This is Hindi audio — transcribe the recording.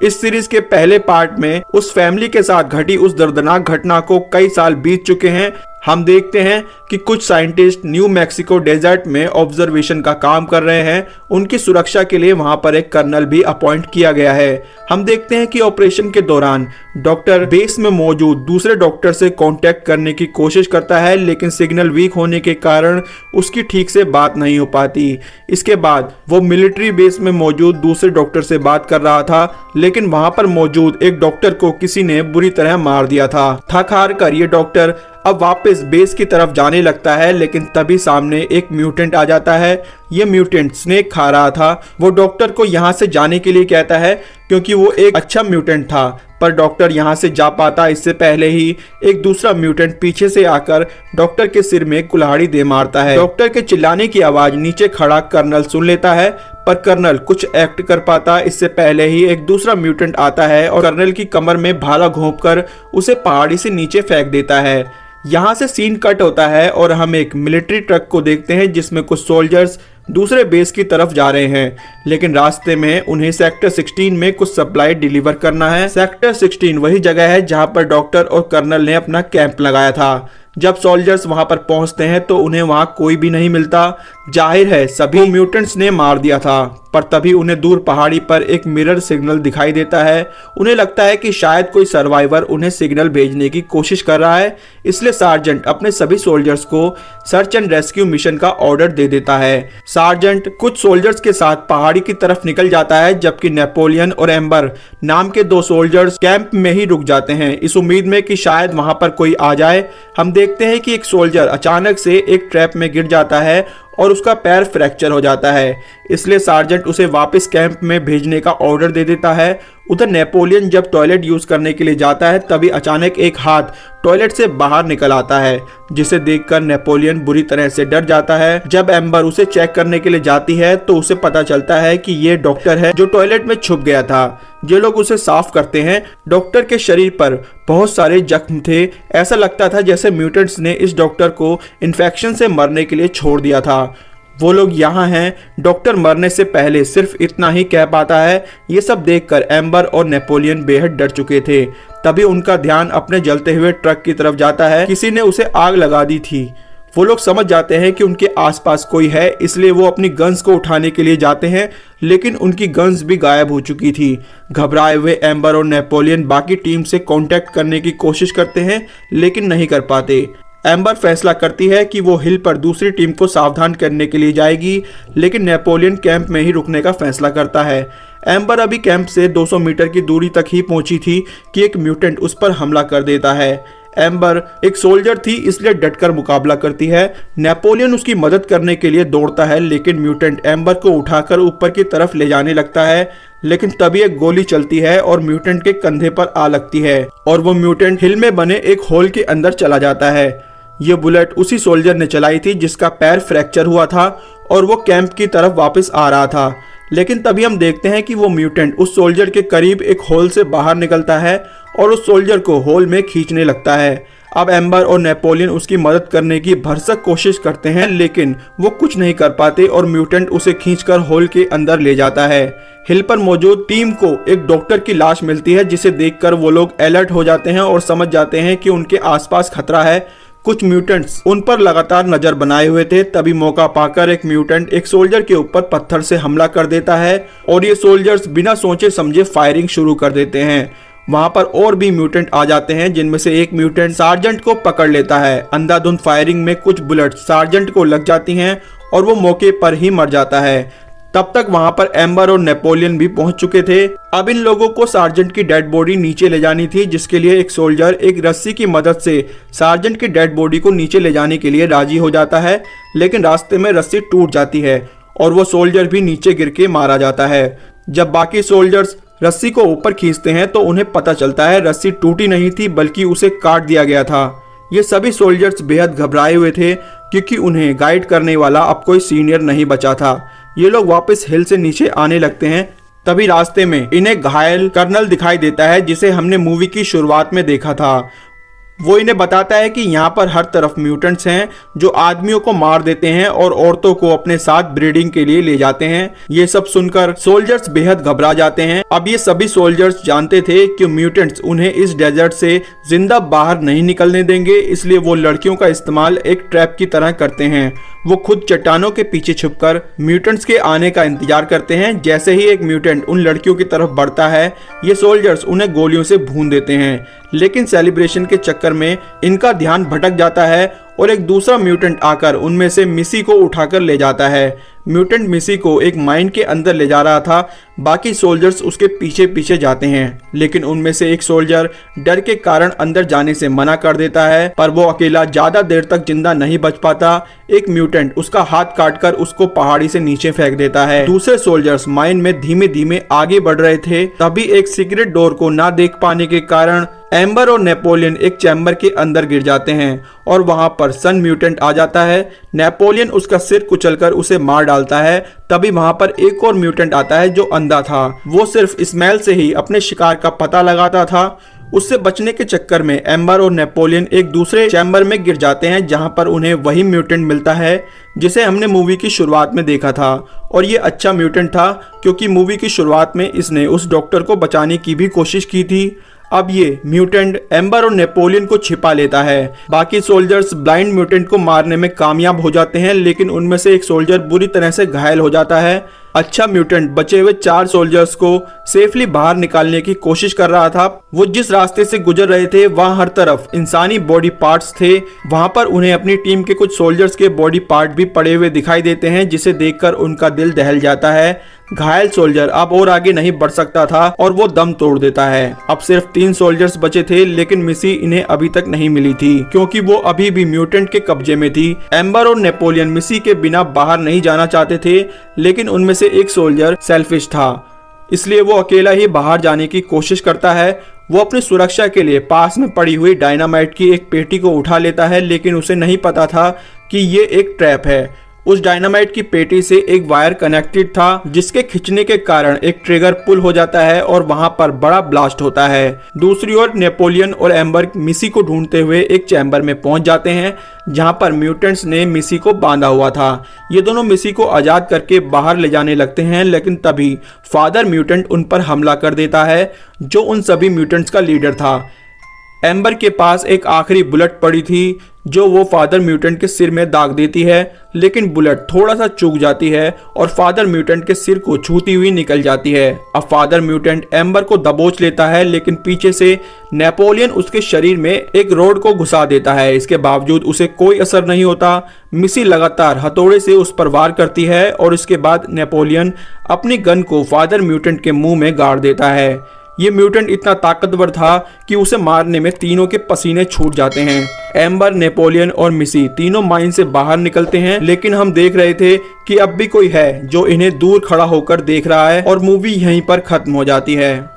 इस सीरीज के पहले पार्ट में उस फैमिली के साथ घटी उस दर्दनाक घटना को कई साल बीत चुके हैं। हम देखते हैं कि कुछ साइंटिस्ट न्यू मैक्सिको डेजर्ट में ऑब्जर्वेशन का काम कर रहे हैं। उनकी सुरक्षा के लिए वहां पर एक कर्नल भी अपॉइंट किया गया है। हम देखते हैं कि ऑपरेशन के दौरान डॉक्टर बेस में मौजूद दूसरे डॉक्टर से कांटेक्ट करने की कोशिश करता है, लेकिन सिग्नल वीक होने के कारण उसकी ठीक से बात नहीं हो पाती। इसके बाद वो मिलिट्री बेस में मौजूद दूसरे डॉक्टर से बात कर रहा था, लेकिन वहां पर मौजूद एक डॉक्टर को किसी ने बुरी तरह मार दिया था। थक हार कर ये डॉक्टर अब वापस बेस की तरफ जाने लगता है, लेकिन तभी सामने एक म्यूटेंट आ जाता है। ये म्यूटेंट स्नेक खा रहा था। वो डॉक्टर को यहाँ से जाने के लिए कहता है क्योंकि वो एक अच्छा म्यूटेंट था, पर डॉक्टर यहाँ से जा पाता इससे पहले ही एक दूसरा म्यूटेंट पीछे से आकर डॉक्टर के सिर में कुल्हाड़ी दे मारता है। डॉक्टर के चिल्लाने की आवाज नीचे खड़ा कर्नल सुन लेता है, पर कर्नल कुछ एक्ट कर पाता इससे पहले ही एक दूसरा म्यूटेंट आता है और कर्नल की कमर में भाला घोंपकर उसे पहाड़ी से नीचे फेंक देता है। यहाँ से सीन कट होता है और हम एक मिलिट्री ट्रक को देखते हैं जिसमें कुछ सोल्जर्स दूसरे बेस की तरफ जा रहे हैं, लेकिन रास्ते में उन्हें सेक्टर 16 में कुछ सप्लाई डिलीवर करना है। सेक्टर 16 वही जगह है जहां पर डॉक्टर और कर्नल ने अपना कैंप लगाया था। जब सोल्जर्स वहां पर पहुंचते हैं तो उन्हें वहां कोई भी नहीं मिलता। जाहिर है सभी म्यूटेंट्स ने मार दिया था, पर तभी उन्हें दूर पहाड़ी पर एक मिरर सिग्नल दिखाई देता है। उन्हें लगता है कि शायद कोई सर्वाइवर उन्हें सिग्नल भेजने की कोशिश कर रहा है, इसलिए सार्जेंट अपने सभी सोल्जर्स को सर्च एंड रेस्क्यू मिशन का ऑर्डर दे देता है। सार्जेंट कुछ सोल्जर्स के साथ पहाड़ी की तरफ निकल जाता है, जबकि नेपोलियन और एम्बर नाम के 2 सोल्जर्स कैंप में ही रुक जाते हैं, इस उम्मीद में कि शायद वहां पर कोई आ जाए। हम देखते हैं कि एक सोल्जर अचानक से एक ट्रैप में गिर जाता है और उसका पैर फ्रैक्चर हो जाता है, इसलिए सार्जेंट उसे वापस कैंप में भेजने का ऑर्डर दे देता है। उधर नेपोलियन जब टॉयलेट यूज करने के लिए जाता है, तभी अचानक एक हाथ टॉयलेट से बाहर निकल आता है, जिसे देखकर नेपोलियन बुरी तरह से डर जाता है। जब एम्बर उसे चेक करने के लिए जाती है तो उसे पता चलता है कि ये डॉक्टर है जो टॉयलेट में छुप गया था। ये लोग उसे साफ करते हैं। डॉक्टर के शरीर पर बहुत सारे जख्म थे। ऐसा लगता था जैसे म्यूटेंट्स ने इस डॉक्टर को इन्फेक्शन से मरने के लिए छोड़ दिया था। वो लोग यहाँ हैं। डॉक्टर मरने से पहले सिर्फ इतना ही कह पाता है। ये सब देखकर एम्बर और नेपोलियन बेहद डर चुके थे। तभी उनका ध्यान अपने जलते हुए ट्रक की तरफ जाता है। किसी ने उसे आग लगा दी थी। वो लोग समझ जाते हैं कि उनके आसपास कोई है, इसलिए वो अपनी गन्स को उठाने के लिए जाते हैं, लेकिन उनकी गन्स भी गायब हो चुकी थी। घबराए हुए एम्बर और नेपोलियन बाकी टीम से कांटेक्ट करने की कोशिश करते हैं, लेकिन नहीं कर पाते। एम्बर फैसला करती है कि वो हिल पर दूसरी टीम को सावधान करने के लिए जाएगी, लेकिन नेपोलियन कैंप में ही रुकने का फैसला करता है। एम्बर अभी कैंप से 200 मीटर की दूरी तक ही पहुंची थी कि एक म्यूटेंट उस पर हमला कर देता है। एम्बर एक सोल्जर थी, इसलिए डटकर मुकाबला करती है। नेपोलियन उसकी मदद करने के लिए दौड़ता है, लेकिन म्यूटेंट एम्बर को उठाकर ऊपर की तरफ ले जाने लगता है, लेकिन तभी एक गोली चलती है और म्यूटेंट के कंधे पर आ लगती है और वो म्यूटेंट हिल में बने एक होल के अंदर चला जाता है। ये बुलेट उसी सोल्जर ने चलाई थी जिसका पैर फ्रैक्चर हुआ था और वो कैंप की तरफ वापस आ रहा था, लेकिन तभी हम देखते हैं कि वो म्यूटेंट उस सोल्जर के करीब एक होल से बाहर निकलता है और उस सोल्जर को होल में खींचने लगता है। अब एम्बर और नेपोलियन उसकी मदद करने की भरसक कोशिश करते हैं, लेकिन वो कुछ नहीं कर पाते और म्यूटेंट उसे खींचकर होल के अंदर ले जाता है। हिल पर मौजूद टीम को एक डॉक्टर की लाश मिलती है, जिसे देखकर वो लोग अलर्ट हो जाते हैं और समझ जाते हैं कि उनके आसपास खतरा है। कुछ म्यूटेंट्स उन पर लगातार नजर बनाए हुए थे। तभी मौका पाकर एक म्यूटेंट एक सोल्जर के ऊपर पत्थर से हमला कर देता है और ये सोल्जर्स बिना सोचे समझे फायरिंग शुरू कर देते हैं। वहां पर और भी म्यूटेंट आ जाते हैं, जिनमें से एक म्यूटेंट सार्जेंट को पकड़ लेता है। अंधाधुंध फायरिंग में कुछ बुलेट सार्जेंट को लग जाती हैं और वो मौके पर ही मर जाता है। तब तक वहां पर एम्बर और नेपोलियन भी पहुंच चुके थे। अब इन लोगों को सार्जेंट की डेड बॉडी नीचे ले जानी थी, जिसके लिए एक सोल्जर एक रस्सी की मदद से सार्जेंट की डेड बॉडी को नीचे ले जाने के लिए राजी हो जाता है, लेकिन रास्ते में रस्सी टूट जाती है और वो सोल्जर भी नीचे गिर के मारा जाता है। जब बाकी सोल्जर्स रस्सी को ऊपर खींचते हैं तो उन्हें पता चलता है रस्सी टूटी नहीं थी, बल्कि उसे काट दिया गया था। ये सभी सोल्जर्स बेहद घबराए हुए थे, क्योंकि उन्हें गाइड करने वाला अब कोई सीनियर नहीं बचा था। ये लोग वापस हिल से नीचे आने लगते हैं। तभी रास्ते में इन्हें घायल कर्नल दिखाई देता है, जिसे हमने मूवी की शुरुआत में देखा था। वो इन्हें बताता है कि यहाँ पर हर तरफ म्यूटेंट्स हैं जो आदमियों को मार देते हैं और औरतों को अपने साथ ब्रीडिंग के लिए ले जाते हैं। ये सब सुनकर सोल्जर्स बेहद घबरा जाते हैं। अब ये सभी सोल्जर्स जानते थे कि म्यूटेंट्स उन्हें इस डेजर्ट से जिंदा बाहर नहीं निकलने देंगे, इसलिए वो लड़कियों का इस्तेमाल एक ट्रैप की तरह करते हैं। वो खुद चट्टानों के पीछे छुपकर म्यूटेंट्स के आने का इंतजार करते हैं। जैसे ही एक म्यूटेंट उन लड़कियों की तरफ बढ़ता है, ये सोल्जर्स उन्हें गोलियों से भून देते हैं, लेकिन सेलिब्रेशन के चक्कर में इनका ध्यान भटक जाता है और एक दूसरा म्यूटेंट आकर उनमें से मिसी को उठाकर ले जाता है। म्यूटेंट मिसी को एक माइन के अंदर ले जा रहा था। बाकी सोल्जर्स उसके पीछे पीछे जाते हैं, लेकिन उनमें से एक सोल्जर डर के कारण अंदर जाने से मना कर देता है, पर वो अकेला ज्यादा देर तक जिंदा नहीं बच पाता। एक म्यूटेंट उसका हाथ काटकर उसको पहाड़ी से नीचे फेंक देता है। दूसरे सोल्जर्स माइन में धीमे धीमे आगे बढ़ रहे थे, तभी एक सीक्रेट डोर को ना देख पाने के कारण एम्बर और नेपोलियन एक चैम्बर के अंदर गिर जाते हैं और वहां पर सन म्यूटेंट आ जाता है। नेपोलियन उसका सिर कुचलकर उसे मार डालता है। तभी वहां पर एक और म्यूटेंट आता है जो अंधा था। वो सिर्फ स्मेल से ही अपने शिकार का पता लगाता था। उससे बचने के चक्कर में एम्बर और नेपोलियन एक दूसरे चैम्बर में गिर जाते हैं, जहां पर उन्हें वही म्यूटेंट मिलता है जिसे हमने मूवी की शुरुआत में देखा था। और ये अच्छा म्यूटेंट था क्योंकि मूवी की शुरुआत में इसने उस डॉक्टर को बचाने की भी कोशिश की थी। अब ये म्यूटेंट एम्बर और नेपोलियन को छिपा लेता है। बाकी सोल्जर्स ब्लाइंड म्यूटेंट को मारने में कामयाब हो जाते हैं, लेकिन उनमें से एक सोल्जर बुरी तरह से घायल हो जाता है। अच्छा म्यूटेंट बचे हुए 4 सोल्जर्स को सेफली बाहर निकालने की कोशिश कर रहा था। वो जिस रास्ते से गुजर रहे थे वहां हर तरफ इंसानी बॉडी पार्ट्स थे। वहां पर उन्हें अपनी टीम के कुछ सोल्जर्स के बॉडी पार्ट भी पड़े हुए दिखाई देते हैं, जिसे देखकर उनका दिल दहल जाता है। घायल सोल्जर अब और आगे नहीं बढ़ सकता था और वो दम तोड़ देता है। अब सिर्फ 3 सोल्जर्स बचे थे, लेकिन मिसी इन्हें अभी तक नहीं मिली थी क्योंकि वो अभी भी म्यूटेंट के कब्जे में थी। एम्बर और नेपोलियन मिसी के बिना बाहर नहीं जाना चाहते थे, लेकिन उनमें से एक सोल्जर सेल्फिश था, इसलिए वो अकेला ही बाहर जाने की कोशिश करता है। वो अपनी सुरक्षा के लिए पास में पड़ी हुई डायनामाइट की एक पेटी को उठा लेता है, लेकिन उसे नहीं पता था कि ये एक ट्रैप है। उस डायनामाइट की पेटी से एक वायर कनेक्टेड था, जिसके खिंचने के कारण एक ट्रिगर पुल हो जाता है और वहां पर बड़ा ब्लास्ट होता है। दूसरी ओर नेपोलियन और एम्बर मिसी को ढूंढते हुए एक चैम्बर में पहुंच जाते हैं, जहां पर म्यूटेंट्स ने मिसी को बांधा हुआ था। ये दोनों मिसी को आजाद करके बाहर ले जाने लगते हैं, लेकिन तभी फादर म्यूटेंट उन पर हमला कर देता है, जो उन सभी म्यूटेंट्स का लीडर था। एम्बर के पास एक आखिरी बुलेट पड़ी थी, जो वो फादर म्यूटेंट के सिर में दाग देती है, लेकिन बुलेट थोड़ा सा चूक जाती है और फादर म्यूटेंट के सिर को छूती हुई निकल जाती है। अब फादर म्यूटेंट एम्बर को दबोच लेता है, लेकिन पीछे से नेपोलियन उसके शरीर में एक रॉड को घुसा देता है। इसके बावजूद उसे कोई असर नहीं होता। मिसी लगातार हथौड़े से उस पर वार करती है और इसके बाद नेपोलियन अपनी गन को फादर म्यूटेंट के मुंह में गाड़ देता है। ये म्यूटेंट इतना ताकतवर था कि उसे मारने में तीनों के पसीने छूट जाते हैं। एम्बर, नेपोलियन और मिसी तीनों माइन से बाहर निकलते हैं, लेकिन हम देख रहे थे कि अब भी कोई है जो इन्हें दूर खड़ा होकर देख रहा है और मूवी यहीं पर खत्म हो जाती है।